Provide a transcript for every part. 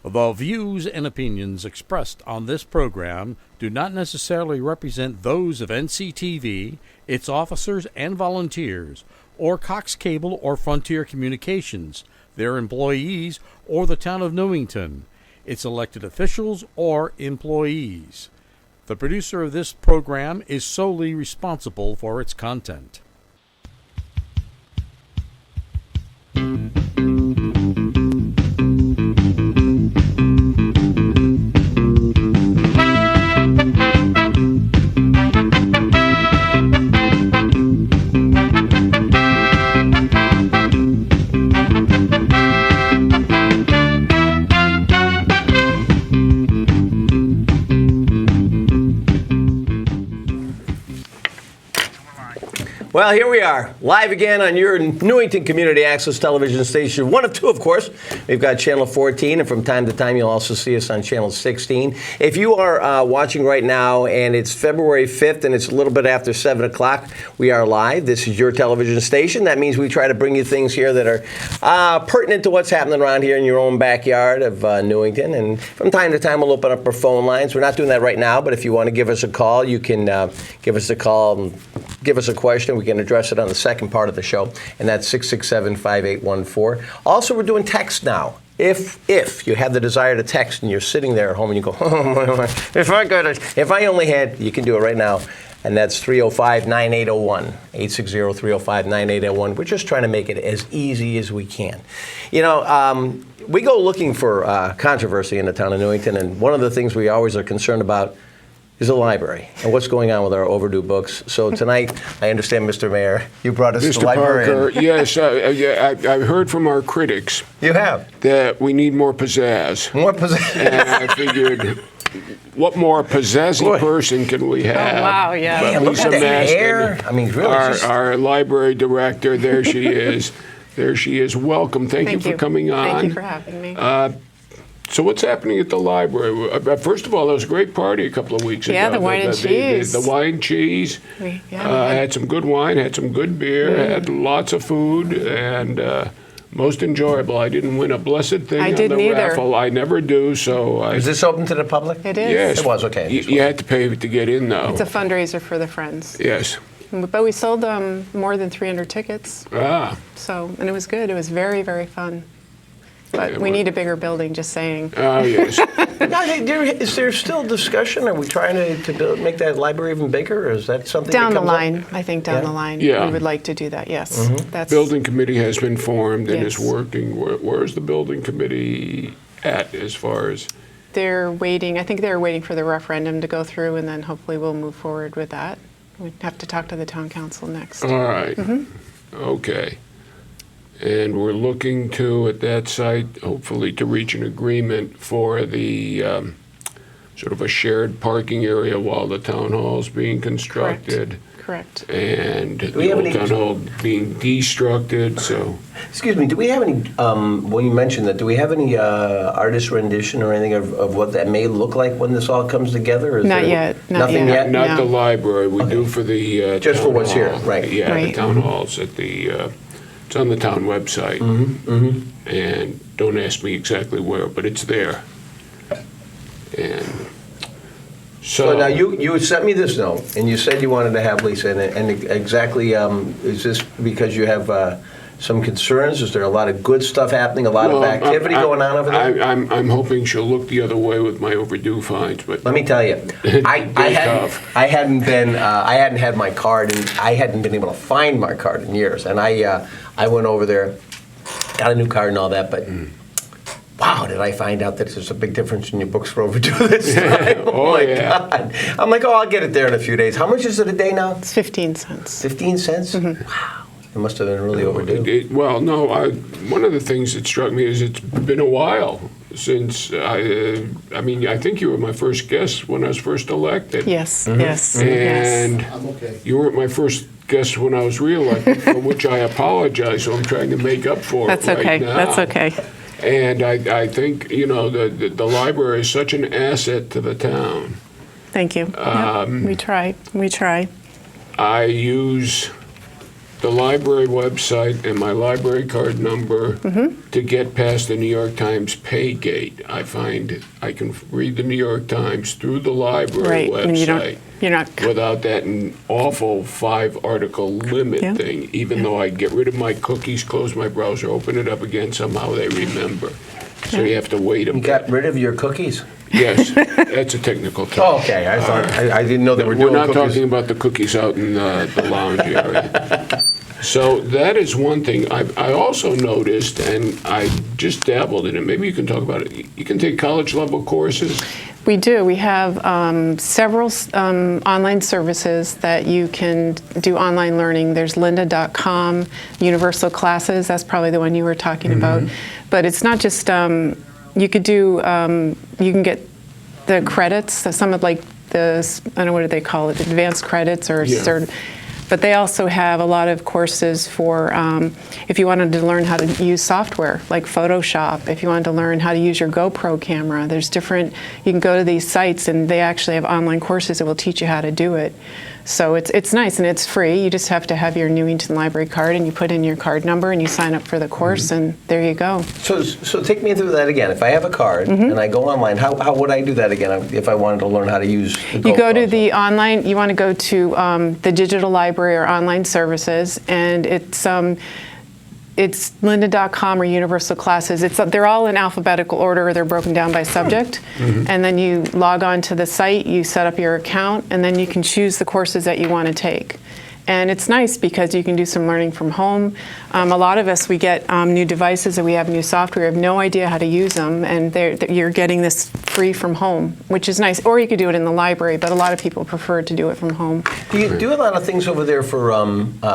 The views and opinions expressed on this program do not necessarily represent those of NCTV, its officers and volunteers, or Cox Cable or Frontier Communications, their employees, or the town of Newington, its elected officials or employees. The producer of this program is solely responsible for its content. Well, here we are, live again on your Newington Community Access Television station, one of two, of course. We've got Channel 14, and from time to time you'll also see us on Channel 16. If you are watching right now, and it's February 5th, and it's a little bit after 7 o'clock, we are live. This is your television station. That means we try to bring you things here that are pertinent to what's happening around here in your own backyard of Newington. And from time to time, we'll open up our phone lines. We're not doing that right now, but if you want to give us a call, you can give us a call, give us a question. We can address it on the second part of the show, and that's 667-5814. Also, we're doing text now. If you have the desire to text and you're sitting there at home and you go, if I only had, you can do it right now. And that's 305-9801, 860-305-9801. We're just trying to make it as easy as we can. You know, we go looking for controversy in the town of Newington, and one of the things we always are concerned about is the library and what's going on with our overdue books. So tonight, I understand, Mr. Mayor, you brought us the library. Mr. Parker, yes, I heard from our critics. You have? That we need more pizzazz. More pizzazz. And I figured, what more pizzazzy person can we have? Oh, wow, yeah. Damn, look at the hair. I mean, really. Our library director, there she is. There she is. Welcome. Thank you for coming on. Thank you for having me. So what's happening at the library? First of all, there was a great party a couple of weeks ago. Yeah, the wine and cheese. The wine cheese. Had some good wine, had some good beer, had lots of food, and most enjoyable. I didn't win a blessed thing on the raffle. I never do, so Is this open to the public? It is. Yes. It was, okay. You had to pay to get in, though. It's a fundraiser for the Friends. Yes. But we sold more than 300 tickets. So, and it was good. It was very, very fun. But we need a bigger building, just saying. Oh, yes. Now, is there still discussion? Are we trying to make that library even bigger, or is that something down that the comes line? up? I think down the line, we would like to do that. Yes, that's building committee has been formed and is working. Where's the building committee at as far as? They're waiting. I think they're waiting for the referendum to go through, and then hopefully we'll move forward with that. We'd have to talk to the town council next. All right. Okay. And we're looking to, at that site, hopefully to reach an agreement for the sort of a shared parking area while the town hall is being constructed. Correct. And the old town hall being destructed, so. Excuse me, do we have any, when you mentioned that, do we have any artist rendition or anything of what that may look like when this all comes together? Or Not yet. Nothing yet? Not the library. We do for the just for what's here, right. Yeah, the town halls at the, it's on the town website. And don't ask me exactly where, but it's there. And so now you sent me this note, and you said you wanted to have Lisa in it, and exactly, is this because you have some concerns? Is there a lot of good stuff happening, a lot of activity going on over there? I'm hoping she'll look the other way with my overdue fines, but let me tell you, I hadn't had my card, and I hadn't been able to find my card in years, and I went over there, got a new card and all that, but wow, did I find out that there's a big difference in your books for overdue this time. Oh my God. I'm like, I'll get it there in a few days. How much is it a day now? It's 15 cents. 15 cents? Wow. It must have been really overdue. One of the things that struck me is it's been a while since, I mean, I think you were my first guest when I was first elected. Yes, yes. And you weren't my first guest when I was reelected, for which I apologize, so I'm trying to make up for That's it okay. right now. That's okay. And I think, the library is such an asset to the town. Thank you. We try. I use the library website and my library card number to get past the New York Times pay gate. I find I can read the New York Times through the library website you're not without that awful 5-article limit thing, even though I get rid of my cookies, close my browser, open it up again, somehow they remember. So you have to wait a bit. You got rid of your cookies? Yes, that's a technical term. Oh, okay. I thought I didn't know they were doing We're not cookies. talking about the cookies out in the lounge area. So that is one thing. I also noticed, and I just dabbled in it, maybe you can talk about it. You can take college-level courses. We do. We have several online services that you can do online learning. There's lynda.com, Universal Classes. That's probably the one you were talking about. But it's not just, you could do, you can get the credits, some of like the, I don't know, what do they call it, advanced credits or certain. But they also have a lot of courses for if you wanted to learn how to use software like Photoshop, if you wanted to learn how to use your GoPro camera. There's different, you can go to these sites and they actually have online courses that will teach you how to do it. So it's nice and it's free. You just have to have your Newington library card and you put in your card number and you sign up for the course and there you go. So take me through that again. If I have a card and I go online, how would I do that again if I wanted to learn how to use the You go to GoPro? the online, you want to go to the digital library or online services and it's lynda.com or Universal Classes. They're all in alphabetical order or they're broken down by subject. And then you log on to the site, you set up your account, and then you can choose the courses that you want to take. And it's nice because you can do some learning from home. A lot of us, we get new devices and we have new software. We have no idea how to use them, and you're getting this free from home, which is nice. Or you could do it in the library, but a lot of people prefer to do it from home. Do you do a lot of things over there for,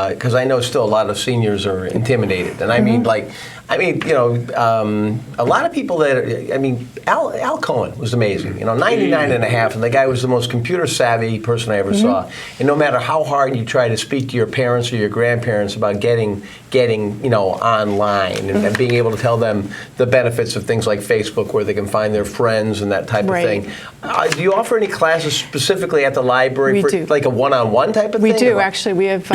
because I know still a lot of seniors are intimidated. And I mean, a lot of people Al Cohen was amazing. 99 and a half, and the guy was the most computer savvy person I ever saw. And no matter how hard you try to speak to your parents or your grandparents about getting online and being able to tell them the benefits of things like Facebook where they can find their friends and that type of thing. Do you offer any classes specifically at the library for like a one-on-one type of thing? We do, actually. We have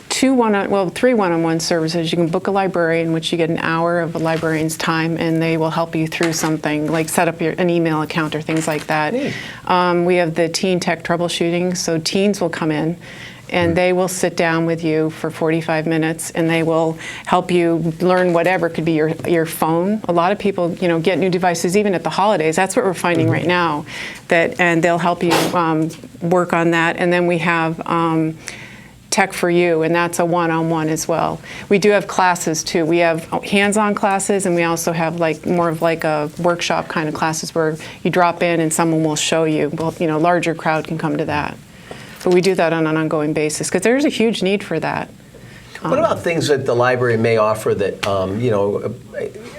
three one-on-one services. You can book a librarian, which you get an hour of a librarian's time, and they will help you through something, like set up an email account or things like that. We have the teen tech troubleshooting, so teens will come in, and they will sit down with you for 45 minutes, and they will help you learn whatever. It could be your phone. A lot of people, get new devices even at the holidays. That's what we're finding right now, and they'll help you work on that. And then we have Tech for You, and that's a one-on-one as well. We do have classes too. We have hands-on classes, and we also have more of a workshop kind of classes where you drop in and someone will show you. Well, larger crowd can come to that. But we do that on an ongoing basis because there's a huge need for that. What about things that the library may offer that,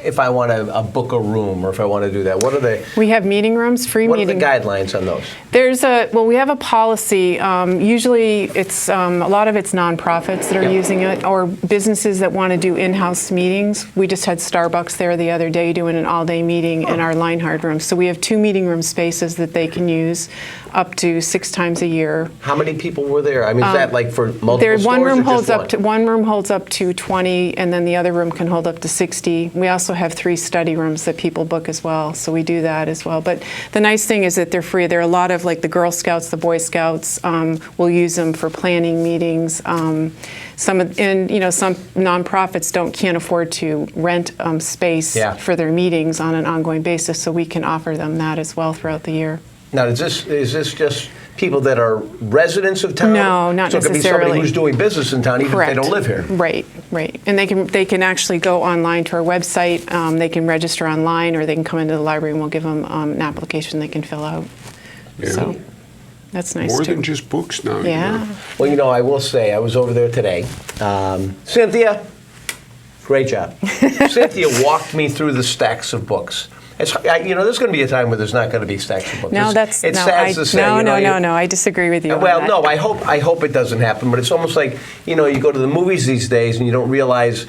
if I want to book a room or if I want to do that, what are the... We have meeting rooms, free What meeting. are the guidelines on those? We have a policy. Usually it's, a lot of it's nonprofits that are using it or businesses that want to do in-house meetings. We just had Starbucks there the other day doing an all-day meeting in our Linehard room. So we have 2 meeting room spaces that they can use up to 6 times a year. How many people were there? I mean, is that like for multiple stores one room or just holds one room holds up to 20, and then the other room can hold up to 60. We also have 3 study rooms that people book as well, so we do that as well. But the nice thing is that they're free. There are a lot of the Girl Scouts, the Boy Scouts will use them for planning meetings. Some nonprofits can't afford to rent space for their meetings on an ongoing basis, so we can offer them that as well throughout the year. Now, is this just people that are residents of town? No, not necessarily. So it could be somebody who's doing business in town, even Correct. if they don't live here. Right. And they can actually go online to our website. They can register online, or they can come into the library, and we'll give them an application they can fill out. Yeah. So that's nice More too. than just books now. Yeah. Well, I will say, I was over there today. Cynthia, great job. Cynthia walked me through the stacks of books. There's going to be a time where there's not going to be stacks of books. No, it's sad to say. No. I disagree with you. Well, on that. no, I hope it doesn't happen. But it's almost like you go to the movies these days and you don't realize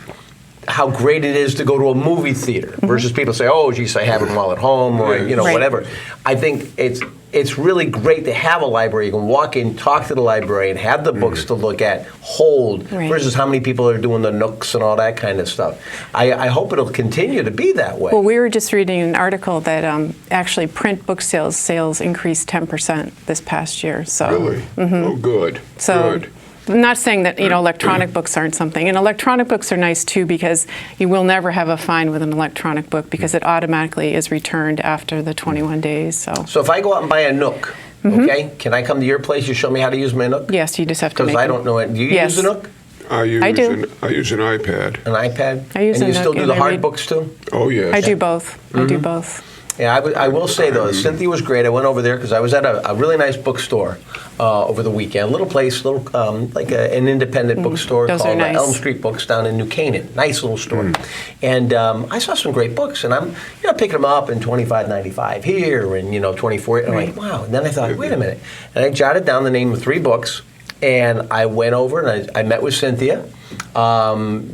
how great it is to go to a movie theater versus people say, oh, geez, I have them all at home or Right. whatever. I think it's really great to have a library. You can walk in, talk to the librarian, have the books to look at, hold, Right. versus how many people are doing the nooks and all that kind of stuff. I hope it'll continue to be that way. Well, we were just reading an article that actually print book sales increased 10% this past year. So, Really? Oh, good. So, Good. I'm not saying that electronic books aren't something, and electronic books are nice too because you will never have a fine with an electronic book because it automatically is returned after the 21 days. So if I go out and buy a Nook, okay, can I come to your place? You show me how to use my Nook? Yes, you just have to Because make I don't know it. Do you Yes. use a Nook? I use do. I use an iPad. An iPad? I use and a you still Nook do and the I hard read- books too? Oh, yes. I do both. I do both. Yeah, I will say though, Cynthia was great. I went over there because I was at a really nice bookstore over the weekend. Little place, like an independent bookstore Those are called nice. Elm Street Books down in New Canaan. Nice little store. And I saw some great books, and I'm picking them up in $25.95 here, and $24. I'm like, wow. And then I thought, wait a minute, and I jotted down the name of 3 books, and I went over and I met with Cynthia.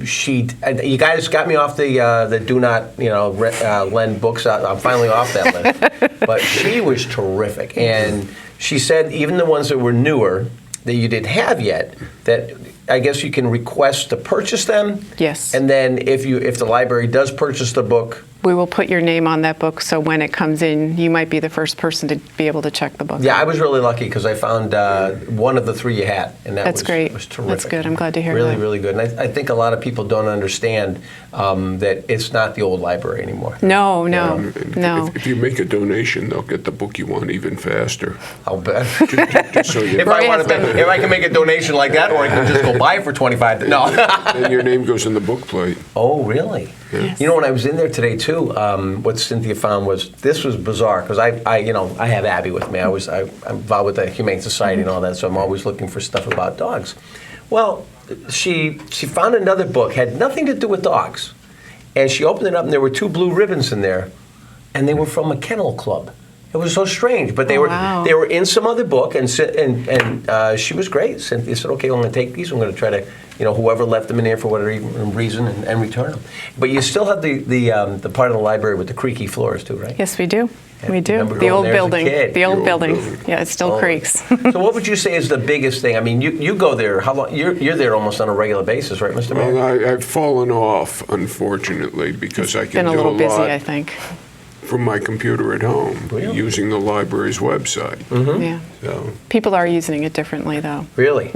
You guys got me off the do not lend books. I'm finally off that list. But she was terrific, and she said even the ones that were newer that you didn't have yet, that I guess you can request to purchase them. Yes. And then if the library does purchase the book, We will put your name on that book, so when it comes in, you might be the first person to be able to check the book. yeah, I was really lucky because I found one of the 3 you had, and That's great. was terrific. That's good. I'm glad to hear really, that. Really good. And I think a lot of people don't understand that it's not the old library anymore. No. If you make a donation, they'll get the book you want even faster. I'll bet. Just so you If know. I can make a donation like that, or I can just go buy it for $25. No. Then your name goes in the book plate. Oh, really? Yes. You know, when I was in there today too, what Cynthia found was bizarre because I have Abby with me. I'm involved with the Humane Society and all that, so I'm always looking for stuff about dogs. Well, she found another book, had nothing to do with dogs, and she opened it up and there were 2 blue ribbons in there, and they were from a kennel club. It was so strange, but they were in some other book, and she was great. Cynthia said, "Okay, I'm going to take these. I'm going to try to, whoever left them in there for whatever reason, and return them." But you still have the part of the library with the creaky floors too, right? Yes, we do. We do. remember The going old there as a building. kid. The old old building. building. Yeah, it still Oh. creaks. So what would you say is the biggest thing? I mean, you go there. How long? You're there almost on a regular basis, right, Mr. Mayor? Well, I've fallen off, unfortunately, because I can Been a do little a busy, lot I think. from my computer at home Really? using the library's website. Yeah. So, People are using it differently, though. Really?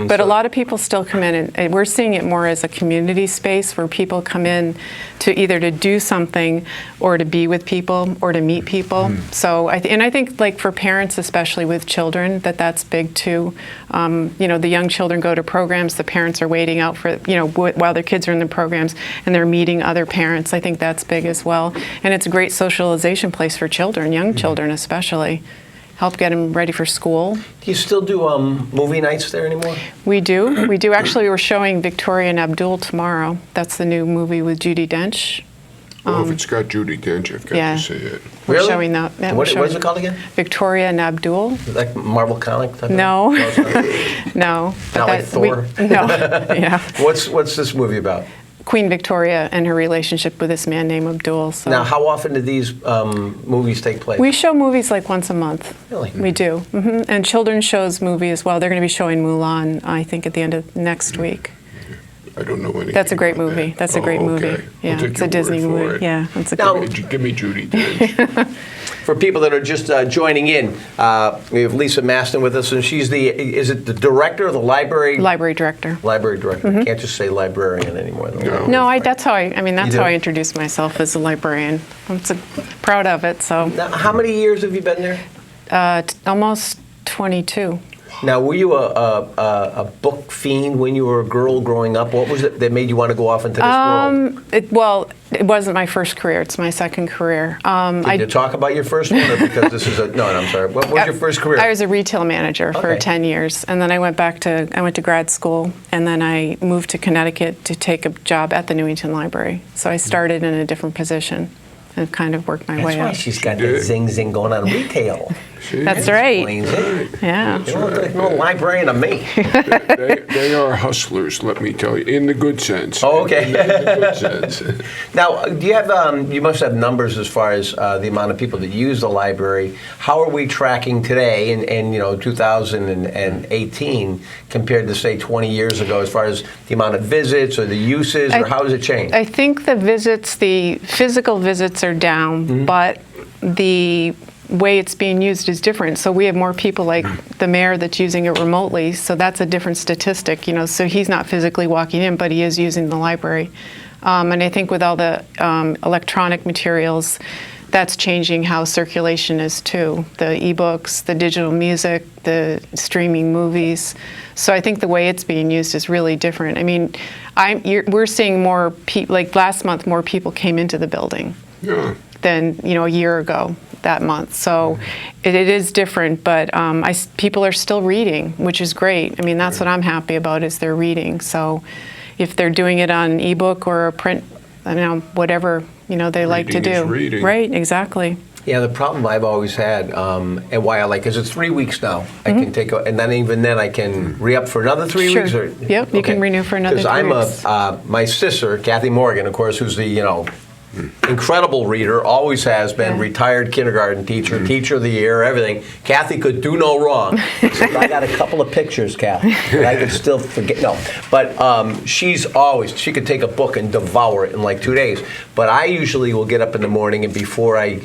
But a lot of people still come in, and we're seeing it more as a community space where people come in to either to do something or to be with people or to meet people. So, I think like for parents, especially with children, that's big too. The young children go to programs, the parents are waiting out for, while their kids are in the programs and they're meeting other parents. I think that's big as well. And it's a great socialization place for children, young children especially. Help get them ready for school. Do you still do movie nights there anymore? We do. We do. Actually, we're showing Victoria and Abdul tomorrow. That's the new movie with Judi Dench. well, if it's got Judi Dench, I've got yeah. to see it. We're Really? showing that. Yeah, What we're is it called again? Victoria and Abdul. Like Marvel comic type? No. Of? No, it's not. No. Not like Thor? No. Yeah. What's this movie about? Queen Victoria and her relationship with this man named Abdul. So. Now, how often do these movies take place? We show movies like once a month. Really? We do. And children's shows movie as well. They're going to be showing Mulan, I think, at the end of next week. I don't know anything. That's a great about movie. that. That's a great movie. Okay. Yeah, I'll take it's a your Disney word for movie. it. Yeah, it's a Now- good. Give me Judi Dench. For people that are just joining in, we have Lisa Maston with us, and she's is it the director of the library? Library director. Library director. Can't just say librarian anymore. Though. No. That's how that's You how do? I introduce myself as a librarian. I'm so proud of it. So Now, how many years have you been there? almost 22. Now, were you a book fiend when you were a girl growing up? What was it that made you want to go off into this world? It wasn't my first career. It's my second career. Did you talk about your first one, or because this is no, I'm sorry. What was your first career? I was a retail manager for Okay. 10 years, and then I went to grad school, and then I moved to Connecticut to take a job at the Newington Library. So I started in a different position and kind of worked my That's way why up. she's got She that did. zing going on retail. That's right. Explains it. Yeah. You don't look like no librarian to me. They are hustlers, let me tell you, in the good sense. Oh, okay. In the good sense. Now, do you have? You must have numbers as far as the amount of people that use the library. How are we tracking today in 2018 compared to say 20 years ago, as far as the amount of visits or the uses, or how has it changed? I think the visits, the physical visits are down, but the way it's being used is different. So we have more people like the mayor that's using it remotely, so that's a different statistic, so he's not physically walking in, but he is using the library. And I think with all the electronic materials, that's changing how circulation is too. The ebooks, the digital music, the streaming movies. So I think the way it's being used is really different. I mean, we're seeing more people, like last month, more people came into the building than a year ago that month. So it is different, but people are still reading, which is great. I mean, that's what I'm happy about, is they're reading. So if they're doing it on an ebook or a print, whatever they like to do. Reading. Right, exactly. Yeah, the problem I've always had, and why I like, is it's 3 weeks now. I can take, and then even then I can re-up for another 3 Sure. weeks. Or, Yep, you can renew for another 3 weeks. Because my sister, Kathy Morgan, of course, who's the incredible reader, always has been, retired kindergarten teacher, teacher of the year, everything. Kathy could do no wrong. Except I got a couple of pictures, Kathy, that I could still forget. No, but she could take a book and devour it in like 2 days. But I usually will get up in the morning, and before I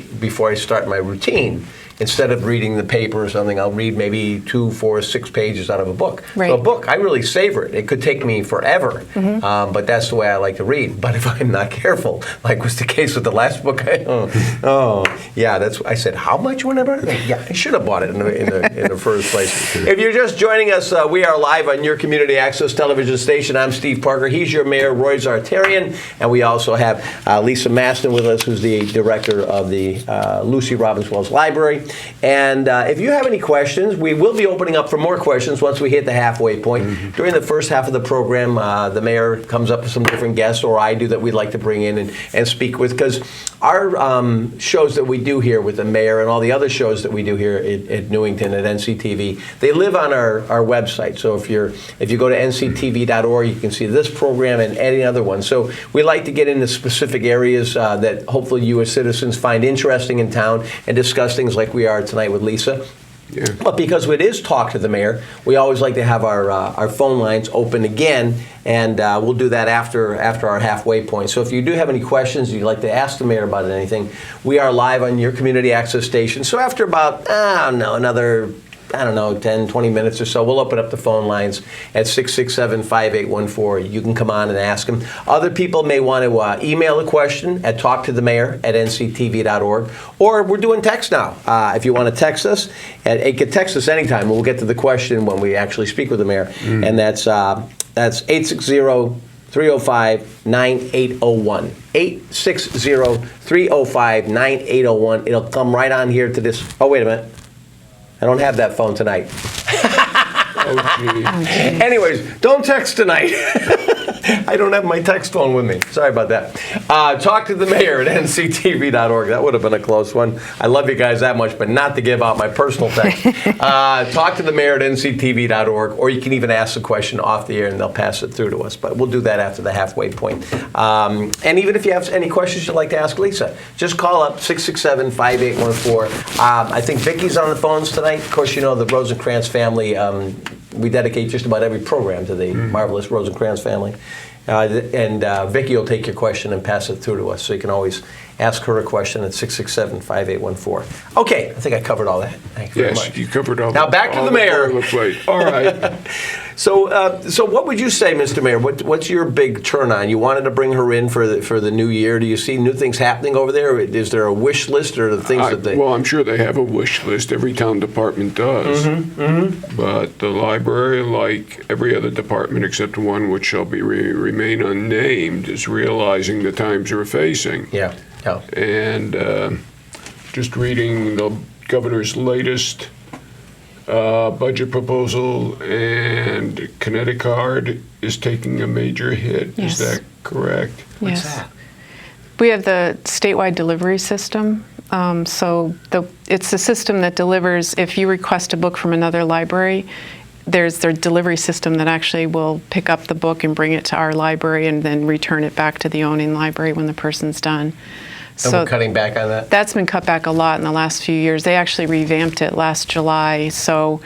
start my routine, instead of reading the paper or something, I'll read maybe 2, 4, 6 pages out of a book. Right. So a book, I really savor it. It could take me forever, but that's the way I like to read. But if I'm not careful, like was the case with the last book, I said, how much whenever? Yeah, I should have bought it in the first place. If you're just joining us, we are live on your community access television station. I'm Steve Parker. He's your mayor, Roy Zartarian, and we also have Lisa Maston with us, who's the director of the Lucy Robbins Wells Library. And if you have any questions, we will be opening up for more questions once we hit the halfway point. During the first half of the program, the mayor comes up with some different guests, or I do, that we'd like to bring in and speak with, because our shows that we do here with the mayor and all the other shows that we do here at Newington at NCTV, they live on our website. So if you go to nctv.org, you can see this program and any other one. So we like to get into specific areas that hopefully you as citizens find interesting in town, and discuss things like we are tonight with Lisa. Yeah. But because it is Talk to the Mayor, we always like to have our phone lines open again, and we'll do that after our halfway point. So if you do have any questions, you'd like to ask the mayor about anything, we are live on your community access station. So after about, another 10, 20 minutes or so, we'll open up the phone lines at 667-5814. You can come on and ask them. Other people may want to email a question at talktothemayor@nctv.org, or we're doing text now. If you want to text us, you can text us anytime. We'll get to the question when we actually speak with the mayor, and that's 860-305-9801. 860-305-9801. It'll come right on here to this. Oh, wait a minute. I don't have that phone tonight. Anyways, don't text tonight. I don't have my text phone with me. Sorry about that. Talk to the mayor at nctv.org. That would have been a close one. I love you guys that much, but not to give out my personal text. Talk to the mayor at nctv.org, or you can even ask the question off the air and they'll pass it through to us. But we'll do that after the halfway point. And even if you have any questions you'd like to ask Lisa, just call up 667-5814. I think Vicky's on the phones tonight. Of course, the Rosencrantz family. We dedicate just about every program to the marvelous Rosencrantz family. And Vicki will take your question and pass it through to us. So you can always ask her a question at 667-5814. Okay, I think I covered all that. Thank you very much. Yes, you covered all that. Now back to the mayor. All right. So what would you say, Mr. Mayor? What's your big turn on? You wanted to bring her in for the new year. Do you see new things happening over there? Is there a wish list or the things that they... Well, I'm sure they have a wish list. Every town department does. But the library, like every other department except one which shall be remain unnamed, is realizing the times we're facing. Yeah. And just reading the governor's latest budget proposal, and Connecticut is taking a major hit. Yes. Is that correct? What's Yes. that? We have the statewide delivery system, It's a system that delivers, if you request a book from another library, there's their delivery system that actually will pick up the book and bring it to our library and then return it back to the owning library when the person's done. And we're cutting back on that? That's been cut back a lot in the last few years. They actually revamped it last July, so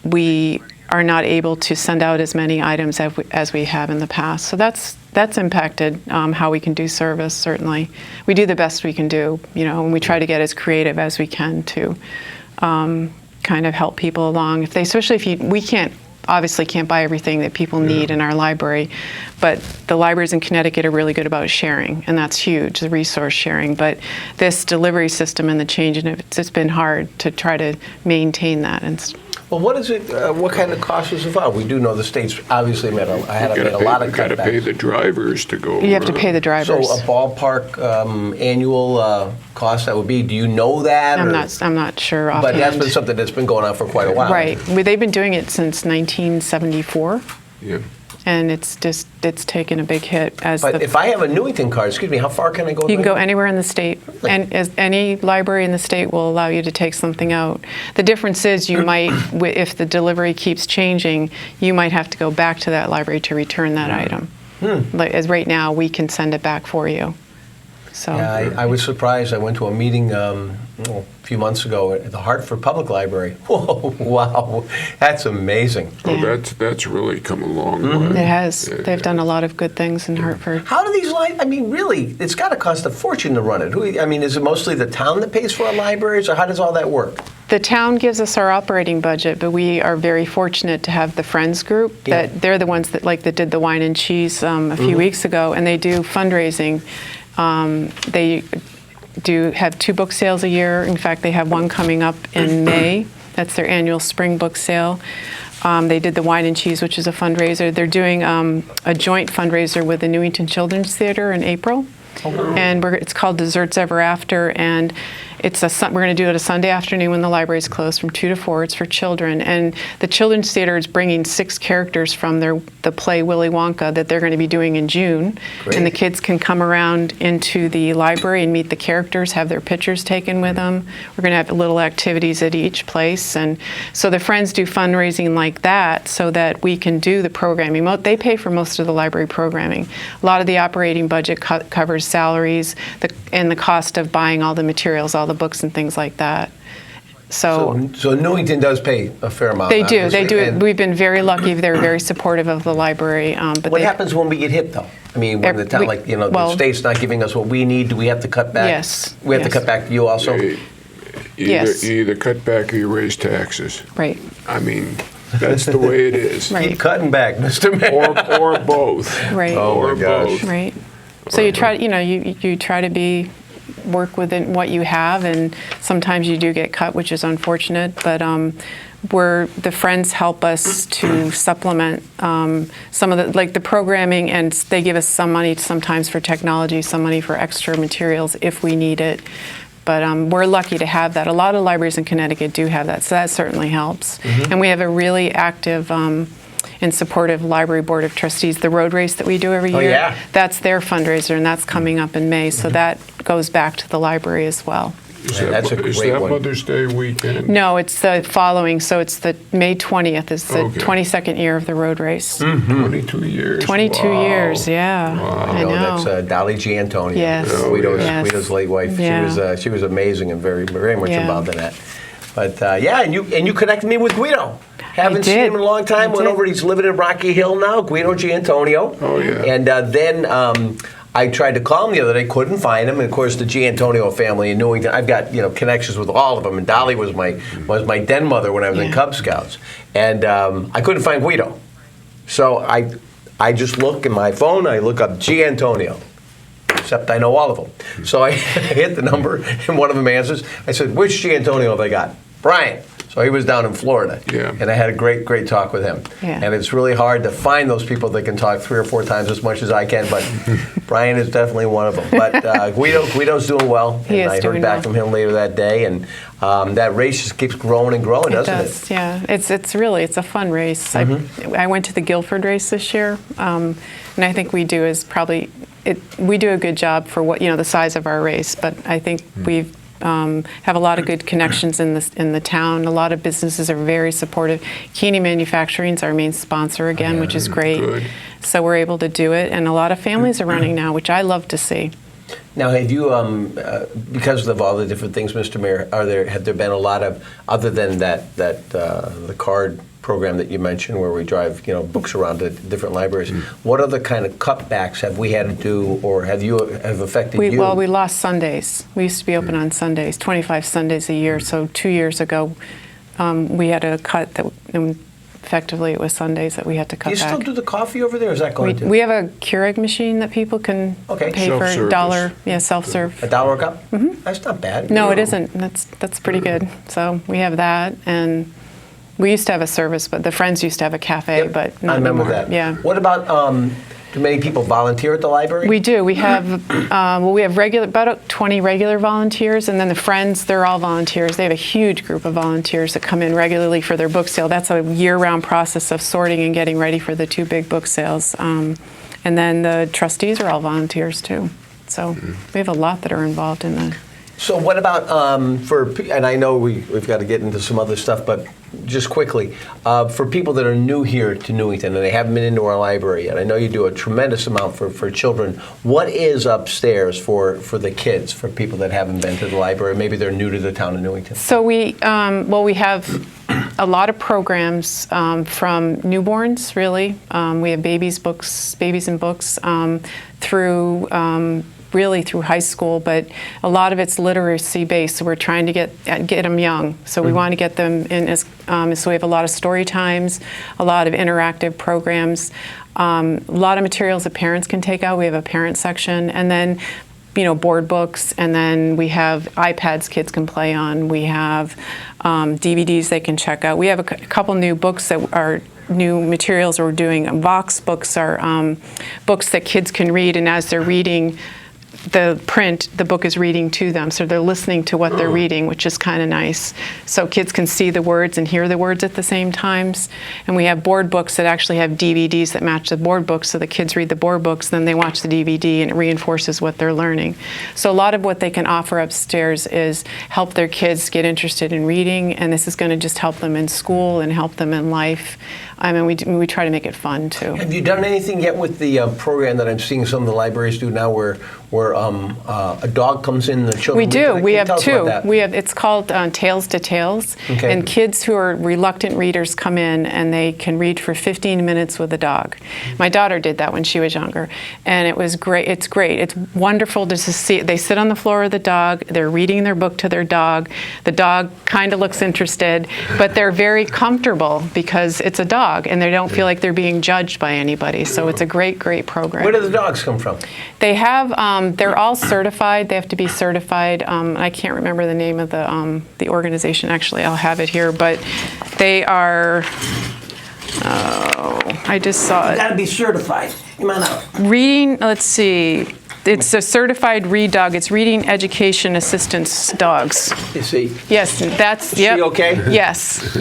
we are not able to send out as many items as we have in the past. So that's impacted how we can do service, certainly. We do the best we can do, and we try to get as creative as we can to kind of help people along. Especially if we obviously can't buy everything that people need in our library, but the libraries in Connecticut are really good about sharing, and that's huge, the resource sharing. But this delivery system and the change in it's been hard to try to maintain that. Well, what is it? What kind of cost is involved? We do know the state's obviously made a lot of cutbacks. Got to pay the drivers to go. You have to pay the drivers. So a ballpark annual cost that would be? Do you know that? I'm not sure offhand. But that's been something that's been going on for quite a while. Right. They've been doing it since 1974. Yeah. And it's taken a big hit. But if I have a Newington card, excuse me, how far can I go? You can go anywhere in the state, and any library in the state will allow you to take something out. The difference is you might, if the delivery keeps changing, you might have to go back to that library to return that item. As right now, we can send it back for you. So yeah, I was surprised. I went to a meeting a few months ago at the Hartford Public Library. Whoa, wow, that's amazing. Oh, that's really come a long way. It has. They've done a lot of good things in Hartford. How do these really, it's got to cost a fortune to run it. Is it mostly the town that pays for our libraries, or how does all that work? The town gives us our operating budget, but we are very fortunate to have the Friends group. That they're the ones that did the wine and cheese a few weeks ago, and they do fundraising. They do have 2 book sales a year. In fact, they have one coming up in May. That's their annual spring book sale. They did the wine and cheese, which is a fundraiser. They're doing a joint fundraiser with the Newington Children's Theater in April. And it's called Desserts Ever After, and we're going to do it a Sunday afternoon when the library is closed from 2 to 4. It's for children, and the Children's Theater is bringing 6 characters from the play Willy Wonka that they're going to be doing in June. Great. And the kids can come around into the library and meet the characters, have their pictures taken with them. We're going to have little activities at each place, and so the Friends do fundraising like that so that we can do the programming. They pay for most of the library programming. A lot of the operating budget covers salaries and the cost of buying all the materials, all the books and things like that. So Newington does pay a fair amount. They do. They do. We've been very lucky. They're very supportive of the librry. But what happens when we get hit, though? When the town, the state's not giving us what we need, do we have to cut back? Yes. We have to cut back to you also? Yes. You either cut back or you raise taxes. Right. That's the way it is. Right. Keep cutting back, Mr. Mayor. Or both. Right. Oh, my gosh. Both. Right. So you try, you try to work within what you have, and sometimes you do get cut, which is unfortunate. But the Friends help us to supplement some of the programming, and they give us some money sometimes for technology, some money for extra materials if we need it. But we're lucky to have that. A lot of libraries in Connecticut do have that, so that certainly helps. And we have a really active and supportive library board of trustees. The road race that we do every year, that's their fundraiser, and that's coming up in May. So that goes back to the library as well. That's a great Is that one. Mother's Day weekend? No, it's the following. So it's the May 20th is the 22nd year of the road race. 22 years. 22 years, yeah. Wow. I know. That's Dolly Giantonio. Yes. Guido's late wife. Yeah. She was amazing and very, very much Yeah. involved in that. But and you connected me with Guido. Haven't seen him in a long time. Went over. He's living in Rocky Hill now. Guido Giantonio. Oh yeah. And then I tried to call him the other day. Couldn't find him. And of course, the Giantonio family in Newington. I've got connections with all of them. And Dolly was my den mother when I was in Cub Scouts. And I couldn't find Guido. So I just look in my phone. I look up Giantonio. Except I know all of them. So I hit the number, and one of them answers. I said, which Giantonio have I got? Brian. So he was down in Florida. Yeah. And I had a great, great talk with him. Yeah. And it's really hard to find those people that can talk 3 or 4 times as much as I can, but Brian is definitely one of them. But Guido's doing well. He is I heard doing back well. from him later that day, and that race just keeps growing and growing, doesn't it? Yeah. It's a fun race. I went to the Guilford race this year, and I think we do is probably we do a good job for what, the size of our race, but I think we've have a lot of good connections in the town. A lot of businesses are very supportive. Keeney Manufacturing is our main sponsor again, which is great. Good. So we're able to do it, and a lot of families are running now, which I love to see. Now, have you, because of all the different things, Mr. Mayor, have there been a lot of, other than the card program that you mentioned, where we drive books around to different libraries, what other kind of cutbacks have we had to do, or have affected you? Well, we lost Sundays. We used to be open on Sundays, 25 Sundays a year. So 2 years ago, we had a cut that. Effectively, it was Sundays that we had to cut back. Do you still do the coffee over there? Or is that going to? We have a Keurig machine that people can pay for $1. Yeah, self-serve. $1 a cup? Mm-hmm. That's not bad. No, it isn't. That's pretty good. So we have that, and we used to have a service, but the Friends used to have a cafe, but not I remember anymore. that. Yeah. What about? Do many people volunteer at the library? We do. We have we have about 20 regular volunteers, and then the Friends, they're all volunteers. They have a huge group of volunteers that come in regularly for their book sale. That's a year-round process of sorting and getting ready for the 2 big book sales. And then the trustees are all volunteers too. So we have a lot that are involved in that. So what about and I know we've got to get into some other stuff, but just quickly, for people that are new here to Newington and they haven't been into our library, and I know you do a tremendous amount for children, what is upstairs for the kids, for people that haven't been to the library? Maybe they're new to the town of Newington. So we have a lot of programs from newborns, really. We have babies and books through really through high school, but a lot of it's literacy based, so we're trying to get them young. So we want to get them in so we have a lot of story times, a lot of interactive programs, a lot of materials that parents can take out. We have a parent section, and then board books, and then we have iPads kids can play on. We have DVDs they can check out. We have a couple new books that are new materials we're doing. Vox books are books that kids can read, and as they're reading the book is reading to them, so they're listening to what they're reading, which is kind of nice. So kids can see the words and hear the words at the same times. And we have board books that actually have DVDs that match the board books, so the kids read the board books, then they watch the DVD, and it reinforces what they're learning. So a lot of what they can offer upstairs is help their kids get interested in reading, and this is going to just help them in school and help them in life. I mean, we try to make it fun too. Have you done anything yet with the program that I'm seeing some of the libraries do now, where a dog comes in the children? We do. We have 2. It's called Tales to Tales, and kids who are reluctant readers come in and they can read for 15 minutes with a dog. My daughter did that when she was younger, and it was great. It's great. It's wonderful to see. They sit on the floor with the dog. They're reading their book to their dog. The dog kind of looks interested, but they're very comfortable because it's a dog, and they don't feel like they're being judged by anybody. So it's a great program. Where do the dogs come from? They have. They're all certified. They have to be certified. I can't remember the name of the organization. Actually, I'll have it here. But they are. I just saw it. Got to be certified. Come on out. Reading. Let's see. It's a certified read dog. It's reading education assistance dogs. You see? Yes, that's. Is she okay? Yes.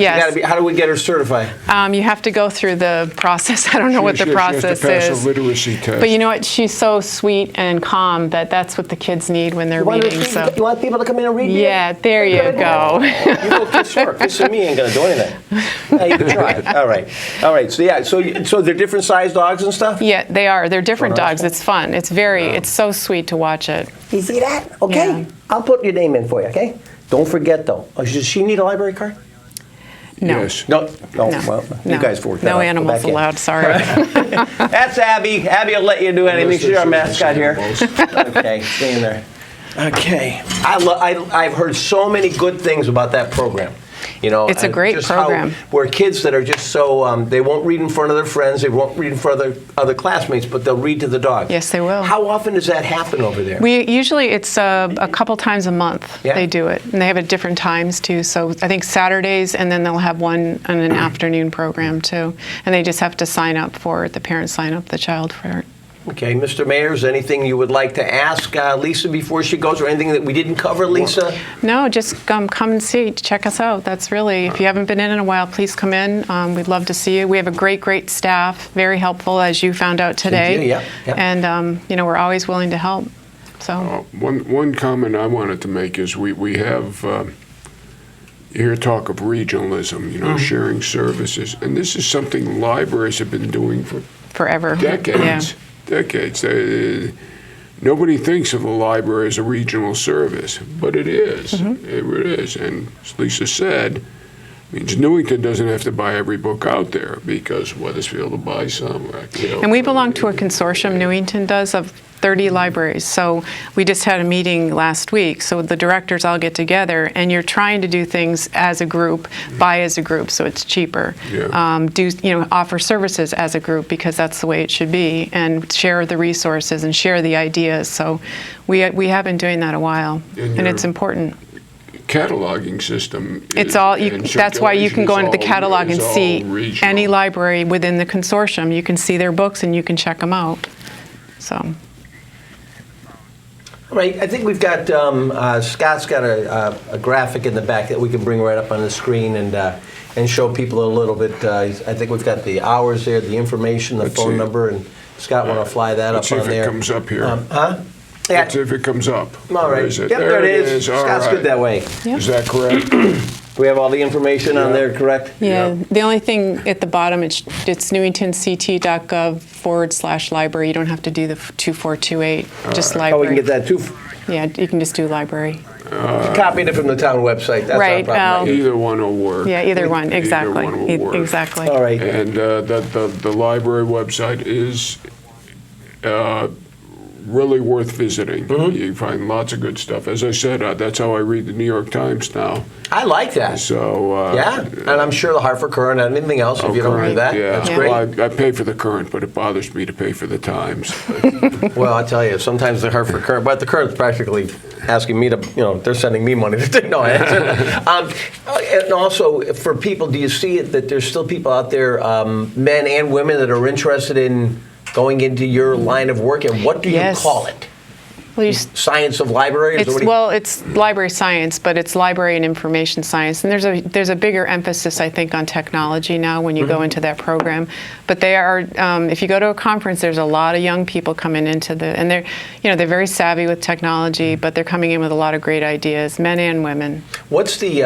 How do we get her certified? You have to go through the process. I don't know what the process she has to pass is. a literacy test. But you know what? She's so sweet and calm that's what the kids need when they're reading. So you want people to come in and read? Yeah, there you go. You go kiss her. Kissing me ain't gonna do anything. You can try. All right. So they're different sized dogs and stuff. Yeah, they are. They're different dogs. It's fun. It's so sweet to watch it. You see that? Okay. Yeah. I'll put your name in for you. Okay. Don't forget though. Does she need a library card? No. Yes. No. Well, you guys work that out. No animals allowed. Sorry. That's Abby. Abby will let you do anything. She's our mascot here. Okay, stay in there. Okay. I've heard so many good things about that program. It's a great program. Where kids that are just so they won't read in front of their friends, they won't read in front of other classmates, but they'll read to the dog. Yes, they will. How often does that happen over there? It's a couple times a month. Yeah. They do it, and they have it at different times too. So I think Saturdays, and then they'll have one on an afternoon program too. And they just have to sign up for it. The parents sign up the child for it. Okay, Mr. Mayor, is there anything you would like to ask Lisa before she goes, or anything that we didn't cover, Lisa? No, just come and see, check us out. That's really, if you haven't been in a while, please come in. We'd love to see you. We have a great staff, very helpful, as you found out today. Yeah. And, we're always willing to help. So One comment I wanted to make is we have, you hear talk of regionalism, sharing services, and this is something libraries have been doing for forever. decades. Decades. Nobody thinks of the library as a regional service, but it is. It really is. And as Lisa said, means Newington doesn't have to buy every book out there because Wethersfield will buy some. And we belong to a consortium, Newington does, of 30 libraries. So we just had a meeting last week. So the directors all get together, and you're trying to do things as a group, buy as a group, so it's cheaper. Offer services as a group because that's the way it should be, and share the resources and share the ideas. So we have been doing that a while, and it's important. Cataloging system. It's all. That's why you can go into the catalog and see any library within the consortium. You can see their books and you can check them out. So. All right, I think we've got, Scott's got a graphic in the back that we can bring right up on the screen and show people a little bit. I think we've got the hours there, the information, the phone number, and Scott want to fly that up on there. Let's see if it comes up here. Yeah. Let's see if it comes up. All right. Is it? Yep, there it is. Scott's good that way. Yep. Is that correct? We have all the information on there, correct? Yeah. The only thing at the bottom, it's newingtonct.gov/library. You don't have to do the 2428, just library. Oh, we can get that too. Yeah, you can just do library. Copied it from the town website. That's Right, not a problem. Either one will work. Yeah, either one, exactly. Either one will work. Exactly. All right. And the library website is really worth visiting. You find lots of good stuff. As I said, that's how I read the New York Times now. I like that. So yeah, and I'm sure the Hartford Courant and anything else, if you don't read that, that's great. Well, I pay for the Current, but it bothers me to pay for the Times. Well, I tell you, sometimes the Hartford Courant, but the Courant's practically asking me to, they're sending me money to take no answer. And also, for people, do you see it that there's still people out there, men and women, that are interested in going into your line of work, and what do you call it? Well, Science of libraries? It's library science, but it's library and information science. And there's a bigger emphasis, I think, on technology now when you go into that program. But they are, if you go to a conference, there's a lot of young people coming into and they're very savvy with technology, but they're coming in with a lot of great ideas, men and women. What's the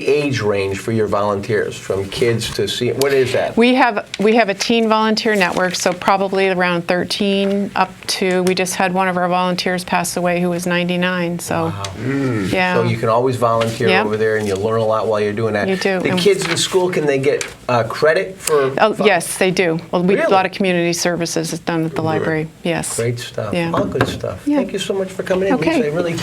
age range for your volunteers, from kids to what is that? We have a teen volunteer network, so probably around 13 up to, we just had one of our volunteers passed away who was 99. So, wow. Yeah. So you can always volunteer over there, and you learn a lot while you're doing that. You do. The kids in school, can they get credit for? Oh, yes, they do. Well, Really? a lot of community services is done at the library. Yes. Great stuff. Yeah. All good stuff. Yeah. Thank you so much for coming in, Okay. Lisa. Really,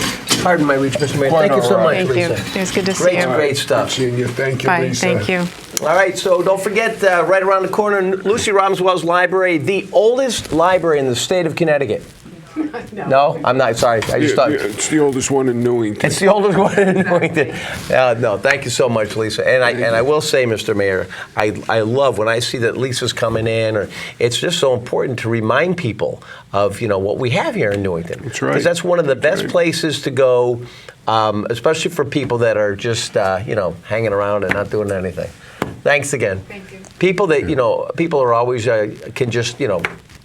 pardon my reach, Mr. Mayor. Quite Thank you so all much, right. Thank you. Lisa. It was good to see Great, you. great stuff. Seeing you. Thank you, Bye. Lisa. Thank you. All right, so don't forget, right around the corner, Lucy Ramswell's Library, the oldest library in the state of Connecticut. No, I'm not. Sorry, I just thought. It's the oldest one in Newington. It's the oldest one in Newington. No, thank you so much, Lisa. And I will say, Mr. Mayor, I love when I see that Lisa's coming in. Or it's just so important to remind people of what we have here in Newington. That's right. Because that's one of the best places to go, especially for people that are just hanging around and not doing anything. Thanks again. Thank you. People that people are always can just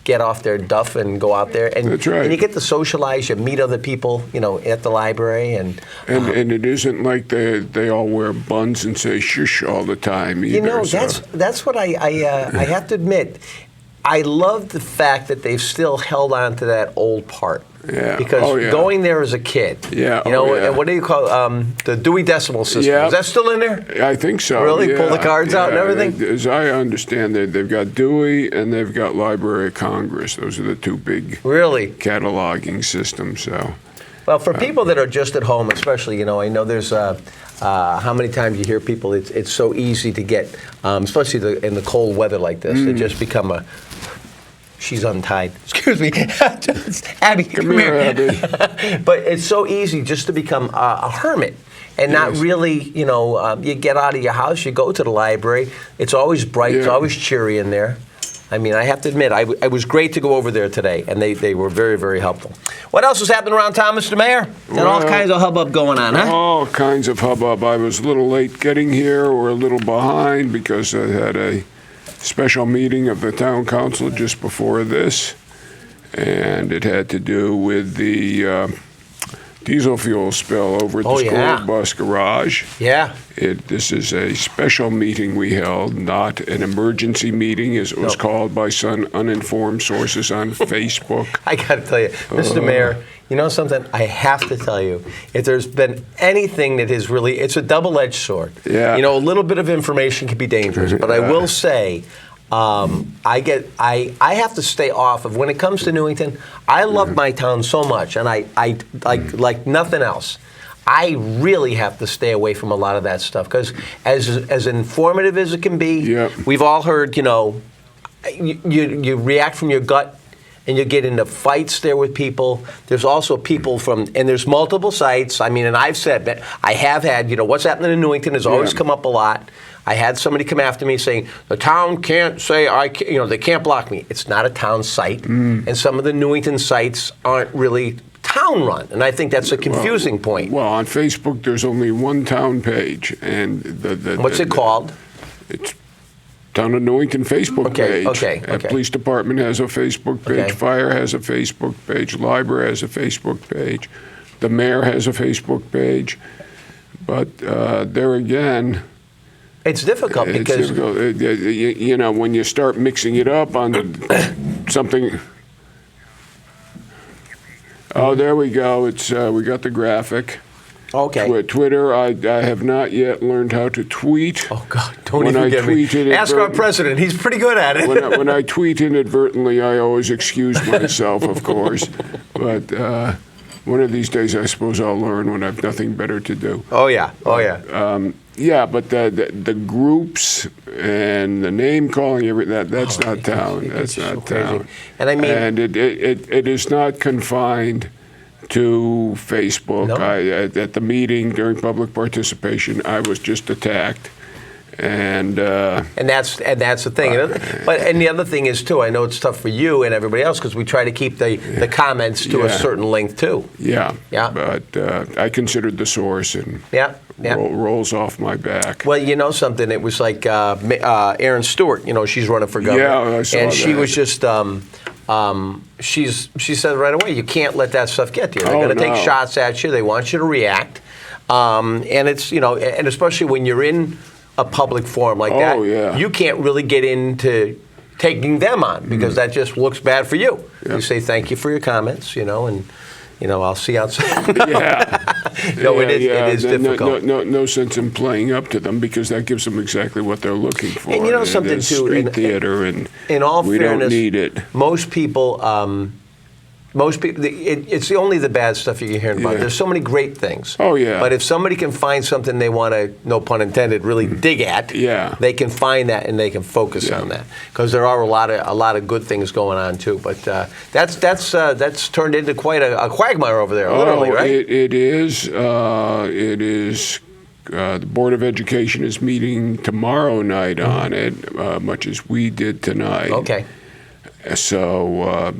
get off their duff and go out there, and, That's right. and you get to socialize. You meet other people, at the library, and it isn't like they all wear buns and say shush all the time either. That's what I have to admit. I love the fact that they've still held on to that old part. Yeah. Because going there as a kid, and what do you call the Dewey Decimal System? Yeah. Is that still in there? I think so. Really? Yeah. Pull the cards out and everything? As I understand it, they've got Dewey and they've got Library of Congress. Those are the two big cataloging systems. So, well, for people that are just at home, especially, I know there's how many times you hear people. It's so easy to get, especially in the cold weather like this, to just become a. She's untied. Excuse me. Abby, come here. Abby. But it's so easy just to become a hermit and not really, you get out of your house, you go to the library. It's always bright. It's always cheery in there. I mean, I have to admit, it was great to go over there today, and they were very, very helpful. What else is happening around town, Mr. Mayor? And all kinds of hubbub going on, huh? All kinds of hubbub. I was a little late getting here, or a little behind, because I had a special meeting of the town council just before this, and it had to do with the diesel fuel spill over at the school bus garage. Yeah. This is a special meeting we held, not an emergency meeting, as it was called by some uninformed sources on Facebook. I got to tell you, Mr. Mayor, you know something? I have to tell you, if there's been anything that is really, it's a double-edged sword. Yeah. You know, a little bit of information can be dangerous, but I will say, I have to stay off of, when it comes to Newington, I love my town so much, and I like nothing else. I really have to stay away from a lot of that stuff, because as informative as it can be, we've all heard, you know, you react from your gut, and you get into fights there with people. There's also people from, and there's multiple sites. I mean, and I've said that I have had, you know, what's happening in Newington has always come up a lot. I had somebody come after me saying, the town can't say, you know, they can't block me. It's not a town site, and some of the Newington sites aren't really town run, and I think that's a confusing point. Well, on Facebook, there's only one town page, and what's it called? It's Town of Newington Facebook page. Okay. Police Department has a Facebook page. Fire has a Facebook page. Library has a Facebook page. The mayor has a Facebook page. But there again, it's difficult because you know, when you start mixing it up on something. Oh, there we go. It's we got the graphic. Okay. Twitter, I have not yet learned how to tweet. Oh, God, don't even get me. Ask our president. He's pretty good at it. When I tweet inadvertently, I always excuse myself, of course. But one of these days, I suppose I'll learn when I have nothing better to do. Oh, yeah. Yeah, but the groups and the name calling, that's not town. That's not town. And I mean, and it is not confined to Facebook. No. At the meeting during public participation, I was just attacked, and that's the thing. And the other thing is too, I know it's tough for you and everybody else because we try to keep the comments to a certain length too. Yeah. Yeah. But I considered the source, and rolls off my back. Well, you know something. It was like Erin Stewart. You know, she's running for governor. Yeah, I saw and that. she was just. She said right away, you can't let that stuff get to you. They're going to take shots at you. They want you to react, and it's, you know, and especially when you're in a public forum like that, you can't really get into taking them on because that just looks bad for you. Yep. You say thank you for your comments, you know, and you know, I'll see you outside. It is difficult. No sense in playing up to them because that gives them exactly what they're looking for. And you know something too, street theater, and in all we fairness, don't need it. Most people, it's only the bad stuff you're hearing about. There's so many great things. Oh, yeah. But if somebody can find something they want to, no pun intended, really dig at, they can find that and they can focus on that. Because there are a lot of good things going on too. But that's turned into quite a quagmire over there, literally, right? It is. It is. The Board of Education is meeting tomorrow night on it, much as we did tonight. Okay. So.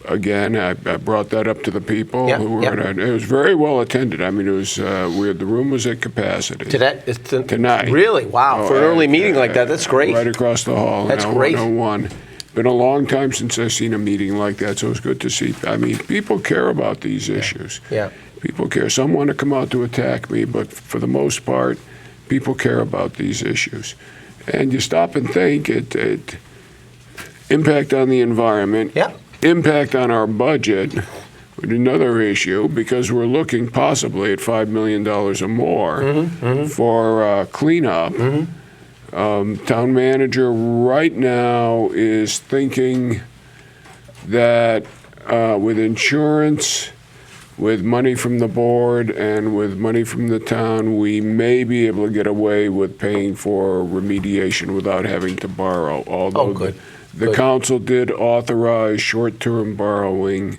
Again, I brought that up to the people who were at it. It was very well attended. I mean, it was the room was at capacity. Tonight? Really? Wow. For an early meeting like that, that's great. Right across the hall. That's great. 101. Been a long time since I've seen a meeting like that, so it's good to see. I mean, people care about these issues. Yeah. People care. Some want to come out to attack me, but for the most part, people care about these issues. And you stop and think, it impact on the environment. Yeah. Impact on our budget with another issue because we're looking possibly at $5 million or more for cleanup. Town manager right now is thinking that with insurance, with money from the board, and with money from the town, we may be able to get away with paying for remediation without having to borrow. Although the council did authorize short-term borrowing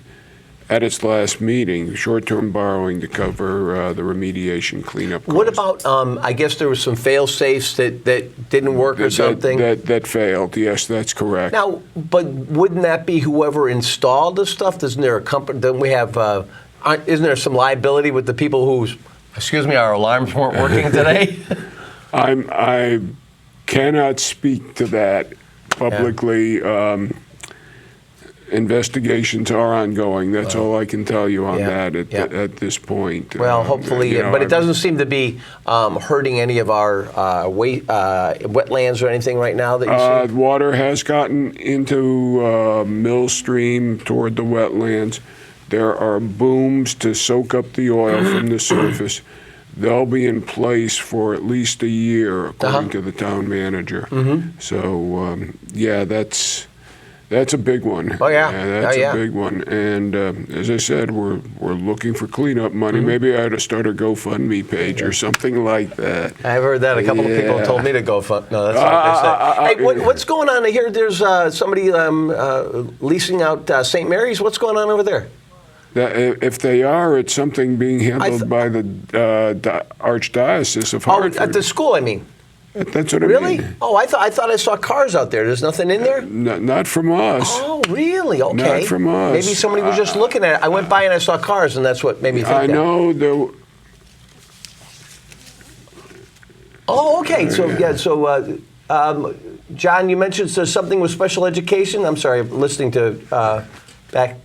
at its last meeting, short-term borrowing to cover the remediation cleanup costs. What about, I guess there was some fail-safes that didn't work or something? That failed, yes, that's correct. Now, but wouldn't that be whoever installed the stuff? Isn't there a company, then we have, isn't there some liability with the people whose, excuse me, our alarms weren't working today? I cannot speak to that publicly. Yeah. Investigations are ongoing. That's all I can tell you on that at this point. Well, hopefully, but it doesn't seem to be hurting any of our wetlands or anything right now that you see? Water has gotten into Mill Stream toward the wetlands. There are booms to soak up the oil from the surface. They'll be in place for at least a year, according to the town manager. So, that's a big one. Oh, yeah. That's a big one. And as I said, we're looking for cleanup money. Maybe I ought to start a GoFundMe page or something like that. I've heard that. A couple of people have told me to go fund. No, that's not what they say. Hey, what's going on here? There's somebody leasing out St. Mary's. What's going on over there? If they are, it's something being handled by the Archdiocese of Hartford. Oh, at the school, I mean. That's what I really? mean. Oh, I thought I saw cars out there. There's nothing in there? Not from us. Oh, really? Okay. Not from us. Maybe somebody was just looking at it. I went by and I saw cars, and that's what made me think I that. know there. Oh, okay. So, John, you mentioned there's something with special education. I'm sorry, I'm listening to back.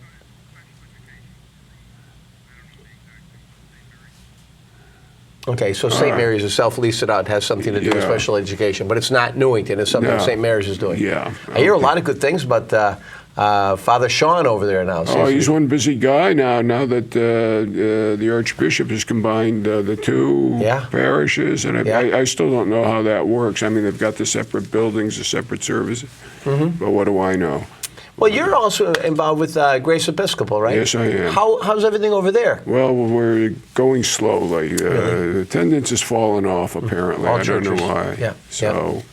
Okay, so St. Mary's is self-leased it out, has something to do with special education, but it's not Newington. It's something St. Mary's is doing. Yeah. I hear a lot of good things about Father Sean over there now. He's one busy guy now that the Archbishop has combined the two parishes, and I still don't know how that works. I mean, they've got the separate buildings, the separate services, but what do I know? Well, you're also involved with Grace Episcopal, right? Yes, I am. How's everything over there? Well, we're going slowly. Really? Attendance has fallen off, apparently. All I don't churches. know why. Yeah. So,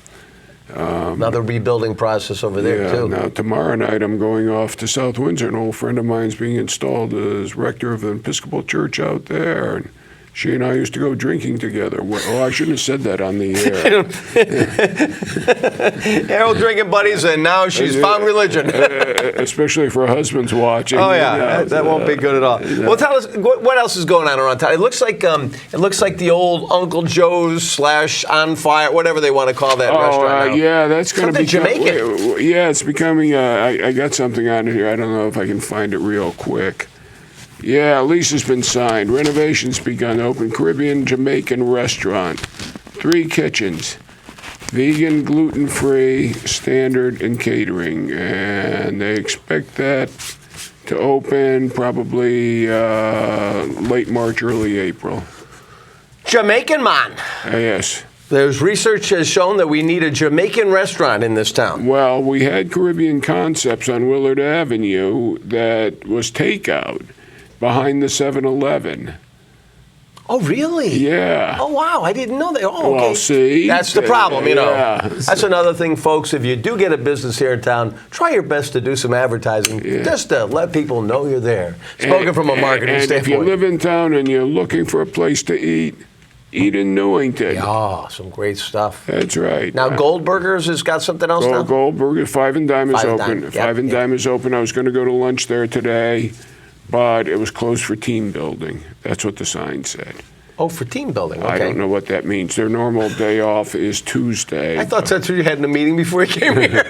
another rebuilding process over there, too. Now, tomorrow night, I'm going off to South Windsor. An old friend of mine's being installed as rector of an Episcopal church out there. And she and I used to go drinking together. Well, I shouldn't have said that on the air. They're old drinking buddies, and now she's found religion. Especially for husbands watching. Oh yeah, that won't be good at all. Well, tell us what else is going on around town. It looks like the old Uncle Joe's / On Fire, whatever they want to call that restaurant now. Yeah, that's going to be Jamaican. Yeah, it's becoming. I got something on it here. I don't know if I can find it real quick. Yeah, lease has been signed. Renovations begun. Open Caribbean Jamaican restaurant. 3 kitchens. Vegan, gluten-free, standard, and catering. And they expect that to open probably late March, early April. Jamaican man. Yes. There's research has shown that we need a Jamaican restaurant in this town. Well, we had Caribbean Concepts on Willard Avenue that was takeout behind the 7-Eleven. Oh, really? Yeah. Oh, wow. I didn't know that. Oh, okay. Well, see? That's the problem, you know. Yeah. That's another thing, folks. If you do get a business here in town, try your best to do some advertising just to let people know you're there. Spoken from a marketing standpoint. If you live in town and you're looking for a place to eat in Newington. Yeah, some great stuff. That's right. Now, Goldberger's has got something else now? Goldberger, 5 and Dime is open. Yep, 5 and Dime is open. I was going to go to lunch there today, but it was closed for team building. That's what the sign said. Oh, for team building, okay. I don't know what that means. Their normal day off is Tuesday. I thought that's what you had in a meeting before you came here.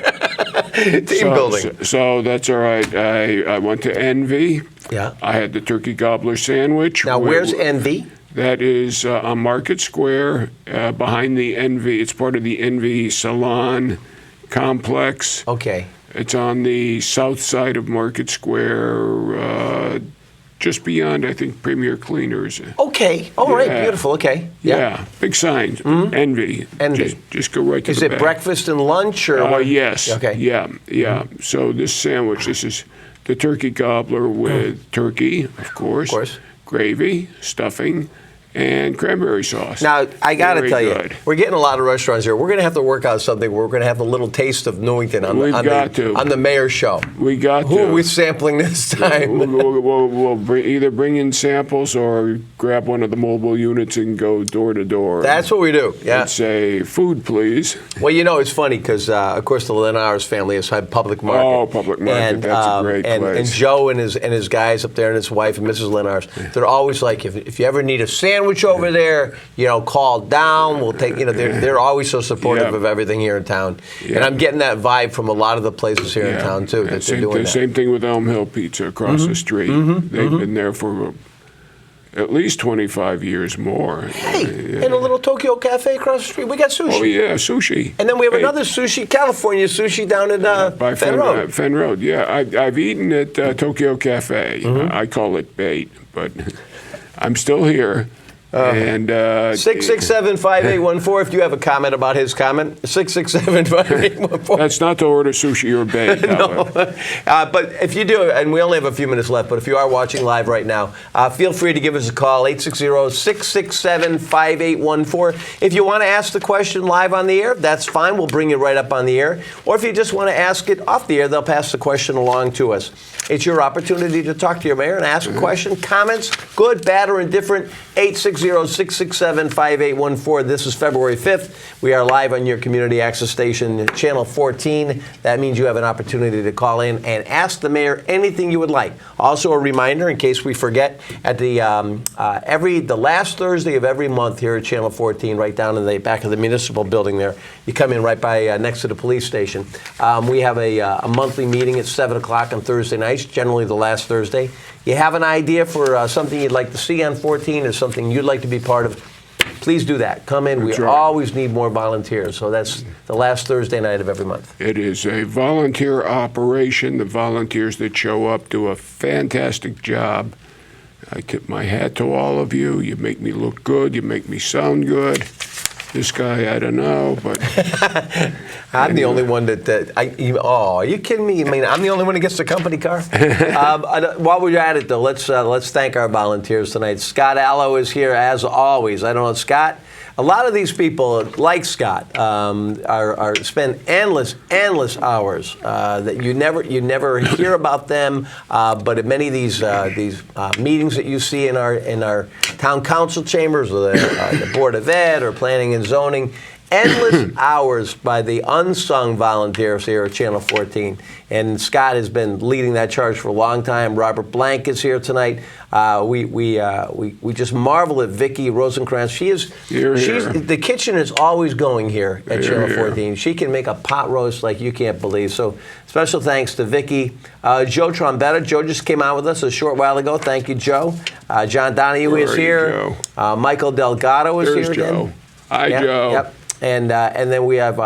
Team building. So that's all right. I went to Envy. Yeah. I had the turkey gobbler sandwich. Now, where's Envy? That is on Market Square, behind the Envy. It's part of the Envy Salon complex. Okay. It's on the south side of Market Square, just beyond, I think, Premier Cleaners. Okay. All right. Beautiful. Okay. Yeah. Big signs. Envy. Envy. Just go right to Is the it back. breakfast and lunch or what? Yes. Okay. Yeah. So this sandwich, this is the turkey gobbler with turkey, of course. Of course. Gravy, stuffing, and cranberry sauce. Now, I got to Very tell good. you, we're getting a lot of restaurants here. We're going to have to work out something where we're going to have a little taste of Newington on the mayor's show. We got Who to. are we sampling this time? We'll either bring in samples or grab one of the mobile units and go door to door. That's what we do, yeah. And say, food, please. Well, it's funny because, of course, the Lenars family has had Public Market. Oh, Public Market, and, that's a great and, place. And Joe and his guys up there and his wife and Mrs. Lenars, they're always like, if you ever need a sandwich over there, call down. We'll take, they're always so supportive of everything here in town. Yeah. And I'm getting that vibe from a lot of the places here in town, too, that they're doing that. Same thing with Elm Hill Pizza across the street. They've been there for at least 25 years more. Hey, and a little Tokyo Cafe across the street. We got sushi. Oh, yeah, sushi. And then we have another sushi, California sushi down in by Fenn Road. Fenn Road, yeah. I've eaten at Tokyo Cafe. I call it bait, but I'm still here. And 667-5814 if you have a comment about his comment. 667-5814. That's not to order sushi or bait. No. But if you do, and we only have a few minutes left, but if you are watching live right now, feel free to give us a call, 860-667-5814. If you want to ask the question live on the air, that's fine. We'll bring you right up on the air. Or if you just want to ask it off the air, they'll pass the question along to us. It's your opportunity to talk to your mayor and ask a question, comments, good, bad, or indifferent, 860-667-5814. This is February 5th. We are live on your community access station, Channel 14. That means you have an opportunity to call in and ask the mayor anything you would like. Also, a reminder, in case we forget, at the last Thursday of every month here at Channel 14, right down in the back of the municipal building there, you come in right by next to the police station. We have a monthly meeting at 7 o'clock on Thursday nights, generally the last Thursday. You have an idea for something you'd like to see on 14 or something you'd like to be part of, please do that. Come in. That's We right. always need more volunteers. So that's the last Thursday night of every month. It is a volunteer operation. The volunteers that show up do a fantastic job. I tip my hat to all of you. You make me look good. You make me sound good. This guy, I don't know, but I'm the only one are you kidding me? I mean, I'm the only one who gets the company car. While we're at it, though, let's thank our volunteers tonight. Scott Allo is here as always. I don't know, Scott. A lot of these people, like Scott, are spend endless hours that you never hear about them. But at many of these meetings that you see in our town council chambers, or the Board of Ed, or Planning and Zoning, endless hours by the unsung volunteers here at Channel 14. And Scott has been leading that charge for a long time. Robert Blank is here tonight. We just marvel at Vicki Rosenkrantz. The kitchen is always going here at Channel 14. She can make a pot roast like you can't believe. So special thanks to Vicki. Joe Trombetta. Joe just came out with us a short while ago. Thank you, Joe. John Donahue is here. Michael Delgado is here Joe. again. Hi, Joe. Yep. And then we have